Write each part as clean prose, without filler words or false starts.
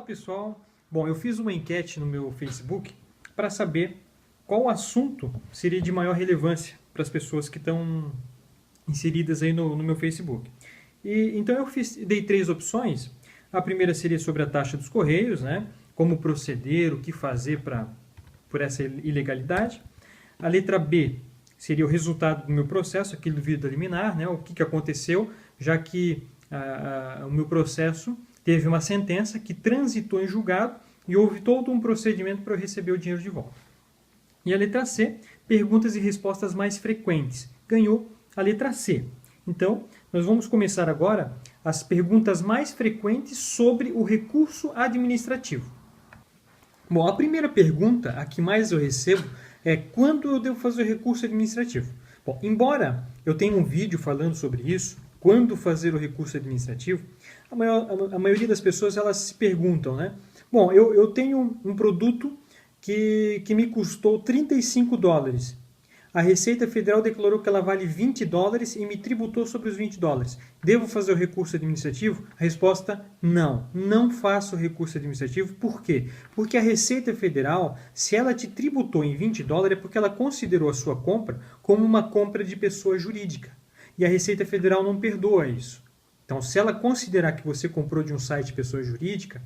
Olá pessoal, bom, eu fiz uma enquete no meu Facebook para saber qual assunto seria de maior relevância para as pessoas que estão inseridas aí no meu Facebook. Então dei 3 opções. A primeira seria sobre a taxa dos Correios, né? Como proceder, o que fazer por essa ilegalidade. A letra B seria o resultado do meu processo, aquele do vídeo liminar, né? O que aconteceu, já que o meu processo teve uma sentença que transitou em julgado e houve todo um procedimento para eu receber o dinheiro de volta. E a letra C, perguntas e respostas mais frequentes. Ganhou a letra C. Então, nós vamos começar agora as perguntas mais frequentes sobre o recurso administrativo. Bom, a primeira pergunta, a que mais eu recebo, é quando eu devo fazer o recurso administrativo? Bom, embora eu tenha um vídeo falando sobre isso, quando fazer o recurso administrativo, a maioria das pessoas elas se perguntam, né? Bom, eu tenho um produto que me custou 35 dólares. A Receita Federal declarou que ela vale 20 dólares e me tributou sobre os 20 dólares. Devo fazer o recurso administrativo? A resposta, não. Não faço o recurso administrativo. Por quê? Porque a Receita Federal, se ela te tributou em 20 dólares, é porque ela considerou a sua compra como uma compra de pessoa jurídica. E a Receita Federal não perdoa isso. Então, se ela considerar que você comprou de um site pessoa jurídica,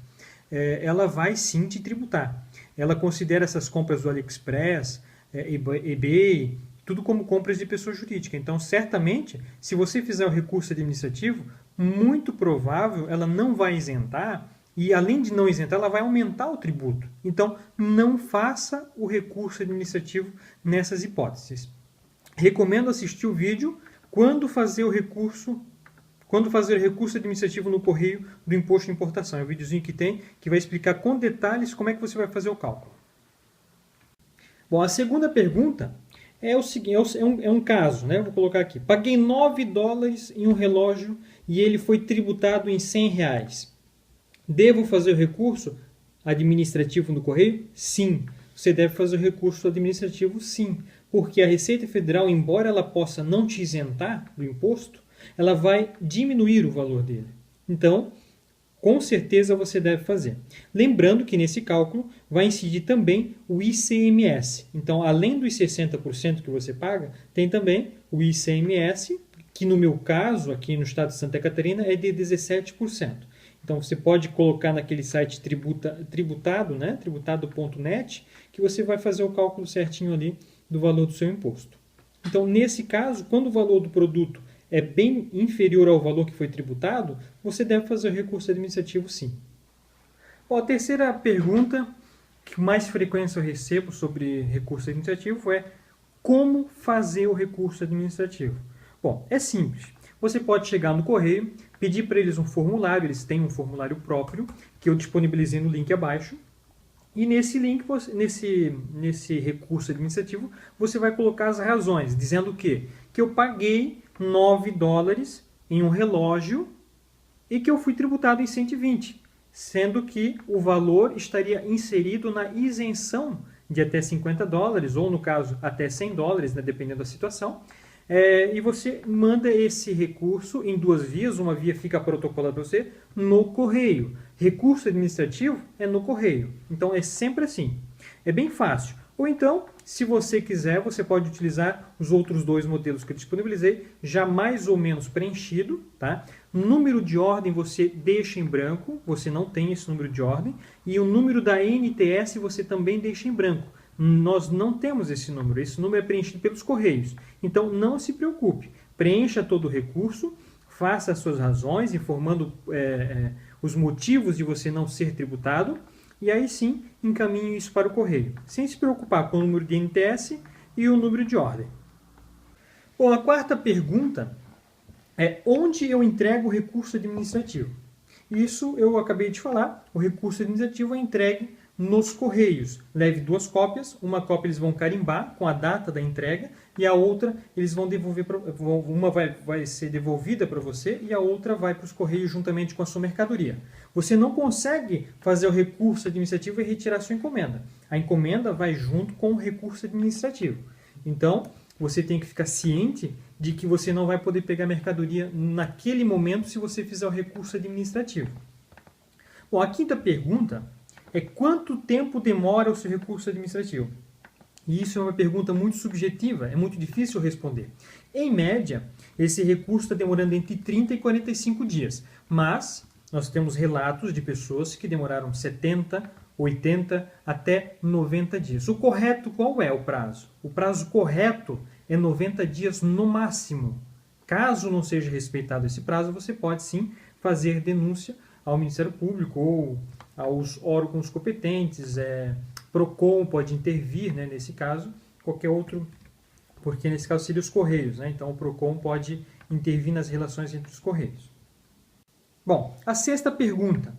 ela vai sim te tributar. Ela considera essas compras do AliExpress, eBay, tudo como compras de pessoa jurídica. Então, certamente, se você fizer o recurso administrativo, muito provável ela não vai isentar e, além de não isentar, ela vai aumentar o tributo. Então, não faça o recurso administrativo nessas hipóteses. Recomendo assistir o vídeo quando fazer o recurso administrativo no correio do imposto de importação. É um videozinho que tem que vai explicar com detalhes como é que você vai fazer o cálculo. Bom, a segunda pergunta é o seguinte, é um caso, né? Eu vou colocar aqui. Paguei 9 dólares em um relógio e ele foi tributado em 100 reais. Devo fazer o recurso administrativo no correio? Sim. Você deve fazer o recurso administrativo, sim. Porque a Receita Federal, embora ela possa não te isentar do imposto, ela vai diminuir o valor dele. Então, com certeza você deve fazer. Lembrando que nesse cálculo vai incidir também o ICMS. Então, além dos 60% que você paga, tem também o ICMS, que no meu caso, aqui no estado de Santa Catarina, é de 17%. Então, você pode colocar naquele site tributado, né? tributado.net, que você vai fazer o cálculo certinho ali do valor do seu imposto. Então, nesse caso, quando o valor do produto é bem inferior ao valor que foi tributado, você deve fazer o recurso administrativo, sim. Bom, a terceira pergunta que mais frequência eu recebo sobre recurso administrativo é como fazer o recurso administrativo? Bom, é simples. Você pode chegar no correio, pedir para eles um formulário, eles têm um formulário próprio, que eu disponibilizei no link abaixo, e nesse link, nesse recurso administrativo, você vai colocar as razões, dizendo o quê? Que eu paguei 9 dólares em um relógio e que eu fui tributado em 120, sendo que o valor estaria inserido na isenção de até 50 dólares, ou no caso, até 100 dólares, né, dependendo da situação. E você manda esse recurso em 2 vias, uma via fica protocolada para você no correio. Recurso administrativo é no correio. Então é sempre assim. É bem fácil. Ou então, se você quiser, você pode utilizar os outros 2 modelos que eu disponibilizei, já mais ou menos preenchido. Tá? Número de ordem você deixa em branco, você não tem esse número de ordem. E o número da NTS você também deixa em branco. Nós não temos esse número é preenchido pelos Correios. Então, não se preocupe, preencha todo o recurso, faça as suas razões, informando os motivos de você não ser tributado, e aí sim, encaminhe isso para o Correio, sem se preocupar com o número de NTS e o número de ordem. Bom, a quarta pergunta é onde eu entrego o recurso administrativo? Isso eu acabei de falar, o recurso administrativo é entregue nos Correios. Leve 2 cópias, uma cópia eles vão carimbar com a data da entrega e a outra eles vão devolver, uma vai ser devolvida para você e a outra vai para os Correios juntamente com a sua mercadoria. Você não consegue fazer o recurso administrativo e retirar a sua encomenda. A encomenda vai junto com o recurso administrativo. Então, você tem que ficar ciente de que você não vai poder pegar a mercadoria naquele momento se você fizer o recurso administrativo. Bom, a quinta pergunta é quanto tempo demora o seu recurso administrativo? E isso é uma pergunta muito subjetiva, é muito difícil responder. Em média, esse recurso está demorando entre 30 e 45 dias, mas nós temos relatos de pessoas que demoraram 70, 80 até 90 dias. O correto qual é o prazo? O prazo correto é 90 dias no máximo. Caso não seja respeitado esse prazo, você pode sim fazer denúncia ao Ministério Público ou aos órgãos competentes. PROCON pode intervir, né, nesse caso, qualquer outro, porque nesse caso seria os Correios, né? Então o PROCON pode intervir nas relações entre os Correios. Bom, a sexta pergunta,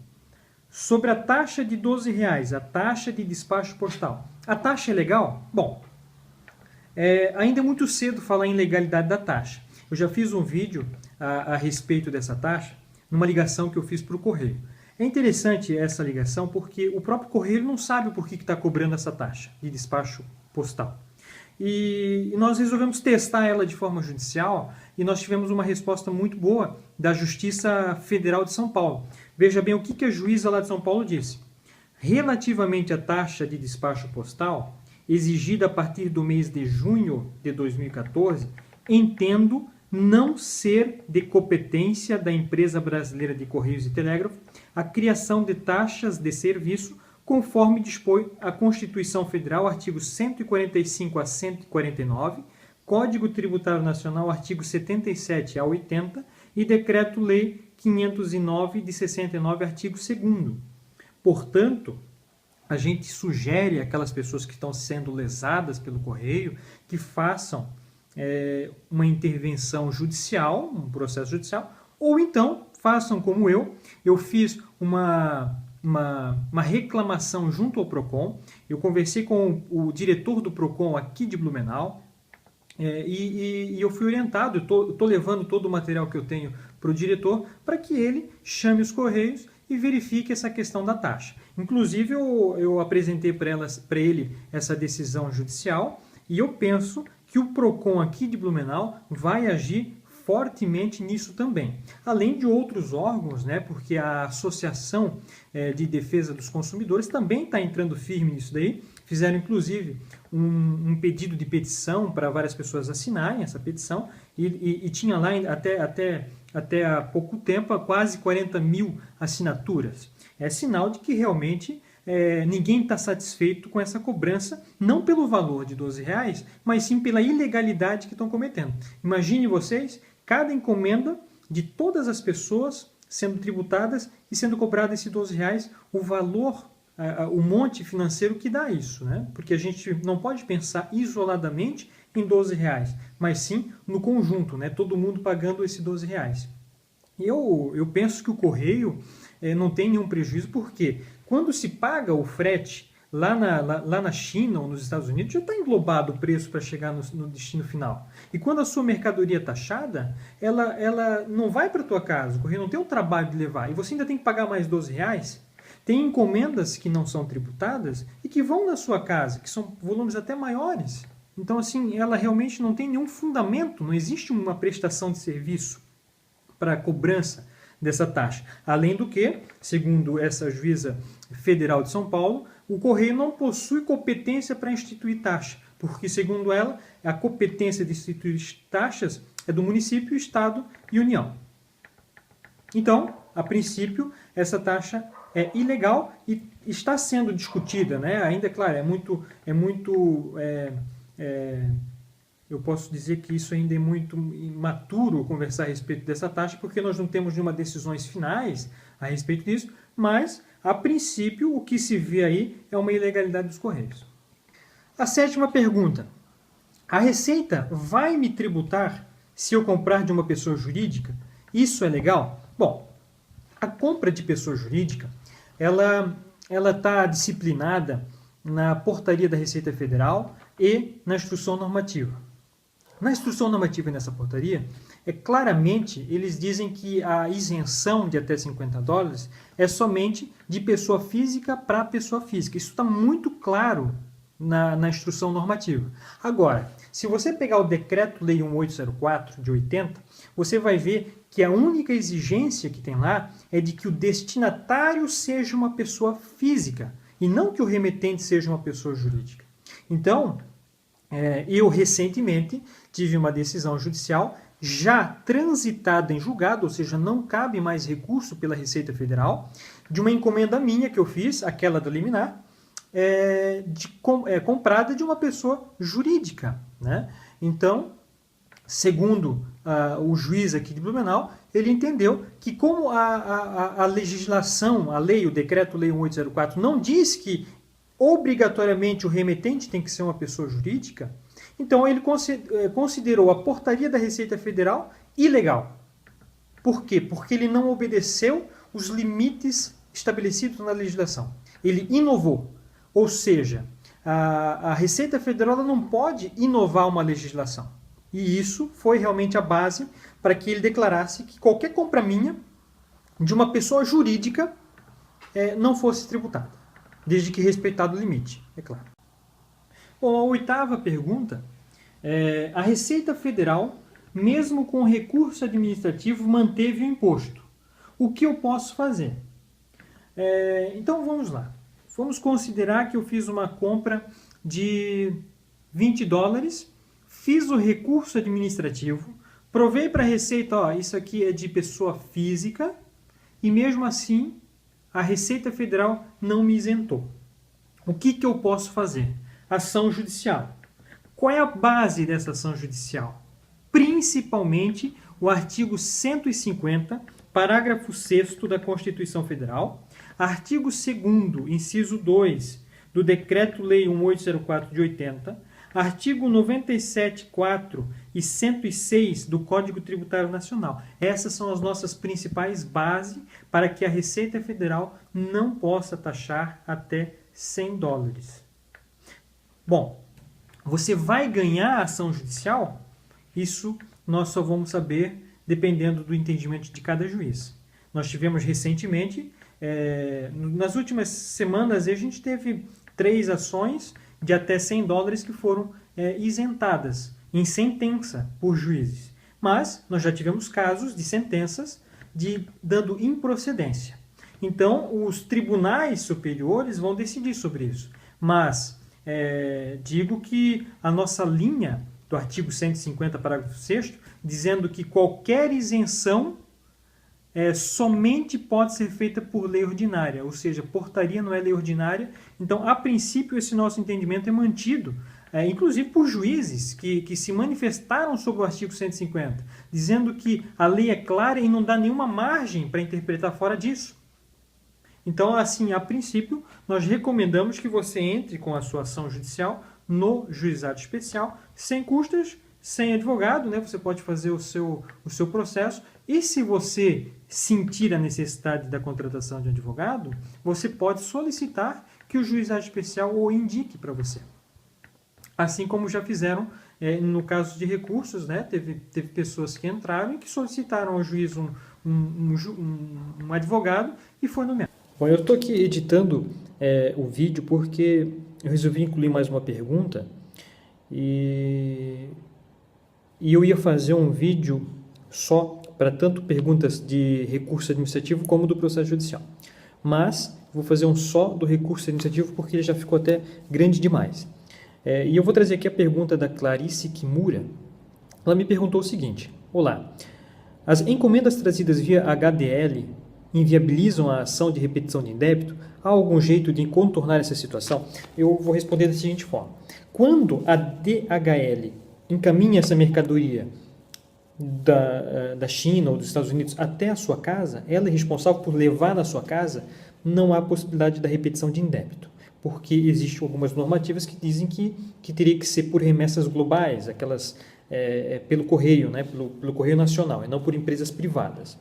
sobre a taxa de R$12, a taxa de despacho postal. A taxa é legal? Bom, ainda é muito cedo falar em legalidade da taxa. Eu já fiz um vídeo a respeito dessa taxa, numa ligação que eu fiz para o Correio. É interessante essa ligação porque o próprio Correio não sabe por que está cobrando essa taxa de despacho postal. E nós resolvemos testar ela de forma judicial e nós tivemos uma resposta muito boa da Justiça Federal de São Paulo. Veja bem o que a juíza lá de São Paulo disse. Relativamente à taxa de despacho postal, exigida a partir do mês de junho de 2014, entendo não ser de competência da Empresa Brasileira de Correios e Telégrafo a criação de taxas de serviço, conforme dispõe a Constituição Federal, artigos 145 a 149, Código Tributário Nacional, artigos 77 a 80 e Decreto-Lei 509 de 69, artigo 2º. Portanto, a gente sugere àquelas pessoas que estão sendo lesadas pelo Correio que façam uma intervenção judicial, um processo judicial, ou então façam como eu fiz uma reclamação junto ao PROCON, eu conversei com o diretor do PROCON aqui de Blumenau, e eu fui orientado, eu estou levando todo o material que eu tenho para o diretor, para que ele chame os Correios e verifique essa questão da taxa. Inclusive, eu apresentei para ele essa decisão judicial, e eu penso que o PROCON aqui de Blumenau vai agir fortemente nisso também. Além de outros órgãos, né, porque a Associação de Defesa dos Consumidores também está entrando firme nisso daí. Fizeram, inclusive, um pedido de petição para várias pessoas assinarem essa petição e tinha lá até há pouco tempo quase 40 mil assinaturas. É sinal de que realmente ninguém está satisfeito com essa cobrança, não pelo valor de R$12, mas sim pela ilegalidade que estão cometendo. Imagine vocês, cada encomenda de todas as pessoas sendo tributadas e sendo cobrado esse R$12, o valor, o monte financeiro que dá isso, né? Porque a gente não pode pensar isoladamente em R$12, mas sim no conjunto, né? Todo mundo pagando esse R$12. E eu penso que o Correio não tem nenhum prejuízo, porque quando se paga o frete lá na China ou nos Estados Unidos, já está englobado o preço para chegar no destino final. E quando a sua mercadoria é taxada, ela não vai para a tua casa, o Correio não tem o trabalho de levar, e você ainda tem que pagar mais R$12. Tem encomendas que não são tributadas e que vão na sua casa, que são volumes até maiores. Então, assim, ela realmente não tem nenhum fundamento, não existe uma prestação de serviço para a cobrança dessa taxa. Além do que, segundo essa juíza federal de São Paulo, o Correio não possui competência para instituir taxa, porque, segundo ela, a competência de instituir taxas é do município, estado e União. Então, a princípio, essa taxa é ilegal e está sendo discutida, né? Ainda, claro, eu posso dizer que isso ainda é muito imaturo conversar a respeito dessa taxa, porque nós não temos nenhuma decisões finais a respeito disso, mas, a princípio, o que se vê aí é uma ilegalidade dos Correios. A sétima pergunta. A Receita vai me tributar se eu comprar de uma pessoa jurídica? Isso é legal? Bom, a compra de pessoa jurídica, ela está disciplinada na portaria da Receita Federal e na instrução normativa. Na instrução normativa e nessa portaria, claramente eles dizem que a isenção de até $50 é somente de pessoa física para pessoa física. Isso está muito claro na instrução normativa. Agora, se você pegar o Decreto-Lei 1804 de 80, você vai ver que a única exigência que tem lá é de que o destinatário seja uma pessoa física e não que o remetente seja uma pessoa jurídica. Então, eu recentemente tive uma decisão judicial já transitada em julgado, ou seja, não cabe mais recurso pela Receita Federal, de uma encomenda minha que eu fiz, aquela do liminar, comprada de uma pessoa jurídica, né? Então, segundo o juiz aqui de Blumenau, ele entendeu que como a legislação, a lei, o Decreto-Lei 1804, não diz que obrigatoriamente o remetente tem que ser uma pessoa jurídica, então ele considerou a portaria da Receita Federal ilegal. Por quê? Porque ele não obedeceu os limites estabelecidos na legislação. Ele inovou. Ou seja, a Receita Federal não pode inovar uma legislação. E isso foi realmente a base para que ele declarasse que qualquer compra minha de uma pessoa jurídica não fosse tributada, desde que respeitado o limite, é claro. Bom, a oitava pergunta a Receita Federal, mesmo com recurso administrativo, manteve o imposto. O que eu posso fazer? Então vamos lá. Vamos considerar que eu fiz uma compra de $20, fiz o recurso administrativo, provei para a Receita, isso aqui é de pessoa física, e mesmo assim a Receita Federal não me isentou. O que eu posso fazer? Ação judicial. Qual é a base dessa ação judicial? Principalmente o artigo 150, parágrafo 6º da Constituição Federal, artigo 2º, inciso 2, do Decreto-Lei 1804 de 80, artigo 97.4 e 106 do Código Tributário Nacional. Essas são as nossas principais bases para que a Receita Federal não possa taxar até $100. Bom, você vai ganhar a ação judicial? Isso nós só vamos saber dependendo do entendimento de cada juiz. Nós tivemos recentemente, nas últimas semanas, a gente teve 3 ações de até $100 que foram isentadas em sentença por juízes. Mas nós já tivemos casos de sentenças dando improcedência. Então, os tribunais superiores vão decidir sobre isso. Mas digo que a nossa linha do artigo 150, parágrafo 6º, dizendo que qualquer isenção somente pode ser feita por lei ordinária, ou seja, portaria não é lei ordinária. Então, a princípio, esse nosso entendimento é mantido, inclusive por juízes que se manifestaram sobre o artigo 150, dizendo que a lei é clara e não dá nenhuma margem para interpretar fora disso. Então, assim, a princípio, nós recomendamos que você entre com a sua ação judicial no juizado especial, sem custas, sem advogado, né? Você pode fazer o seu processo. E se você sentir a necessidade da contratação de um advogado, você pode solicitar que o juizado especial o indique para você. Assim como já fizeram no caso de recursos, né? Teve pessoas que entraram e que solicitaram ao juiz um advogado e foi nomeado. Bom, eu estou aqui editando o vídeo porque eu resolvi incluir mais uma pergunta e eu ia fazer um vídeo só para tanto perguntas de recurso administrativo como do processo judicial. Mas vou fazer um só do recurso administrativo porque ele já ficou até grande demais. E eu vou trazer aqui a pergunta da Clarice Kimura. Ela me perguntou o seguinte: olá, as encomendas trazidas via HDL inviabilizam a ação de repetição de indébito? Há algum jeito de contornar essa situação? Eu vou responder da seguinte forma. Quando a DHL encaminha essa mercadoria da China ou dos Estados Unidos até a sua casa, ela é responsável por levar na sua casa, não há possibilidade da repetição de indébito, porque existem algumas normativas que dizem que teria que ser por remessas globais, aquelas pelo correio, né, pelo correio nacional, e não por empresas privadas.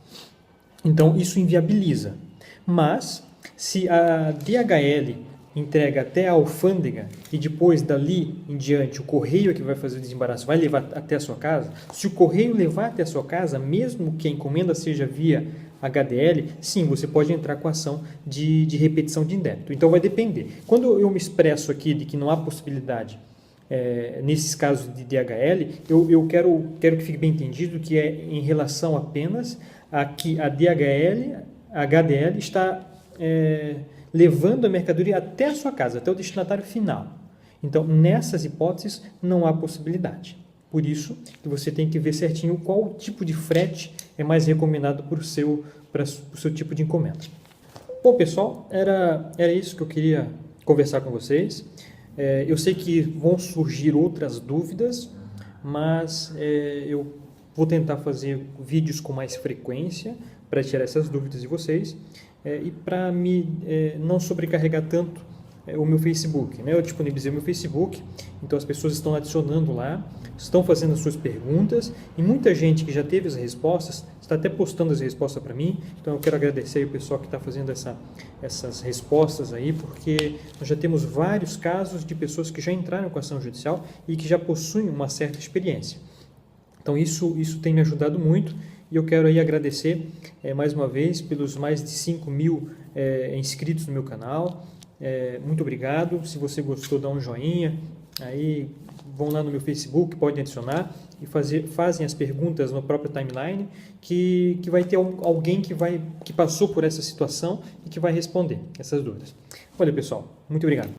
Então, isso inviabiliza. Mas, se a DHL entrega até a alfândega e depois dali em diante o correio é que vai fazer o desembaraço, vai levar até a sua casa, se o correio levar até a sua casa, mesmo que a encomenda seja via HDL, sim, você pode entrar com a ação de repetição de débito. Então vai depender. Quando eu me expresso aqui de que não há possibilidade nesses casos de DHL, eu quero que fique bem entendido que é em relação apenas a que a HDL está levando a mercadoria até a sua casa, até o destinatário final. Então, nessas hipóteses, não há possibilidade. Por isso, que você tem que ver certinho qual tipo de frete é mais recomendado para o seu tipo de encomenda. Bom, pessoal, era isso que eu queria conversar com vocês. Eu sei que vão surgir outras dúvidas, mas eu vou tentar fazer vídeos com mais frequência para tirar essas dúvidas de vocês e para não sobrecarregar tanto o meu Facebook. Eu disponibilizei o meu Facebook, então as pessoas estão adicionando lá, estão fazendo as suas perguntas e muita gente que já teve as respostas está até postando as respostas para mim. Então eu quero agradecer aí o pessoal que está fazendo essas respostas aí, porque nós já temos vários casos de pessoas que já entraram com ação judicial e que já possuem uma certa experiência. Então isso tem me ajudado muito e eu quero aí agradecer mais uma vez pelos mais de 5.000 inscritos no meu canal. Muito obrigado. Se você gostou, dá um joinha. Aí vão lá no meu Facebook, podem adicionar e fazem as perguntas no próprio timeline que vai ter alguém que passou por essa situação e que vai responder essas dúvidas. Olha, pessoal, muito obrigado.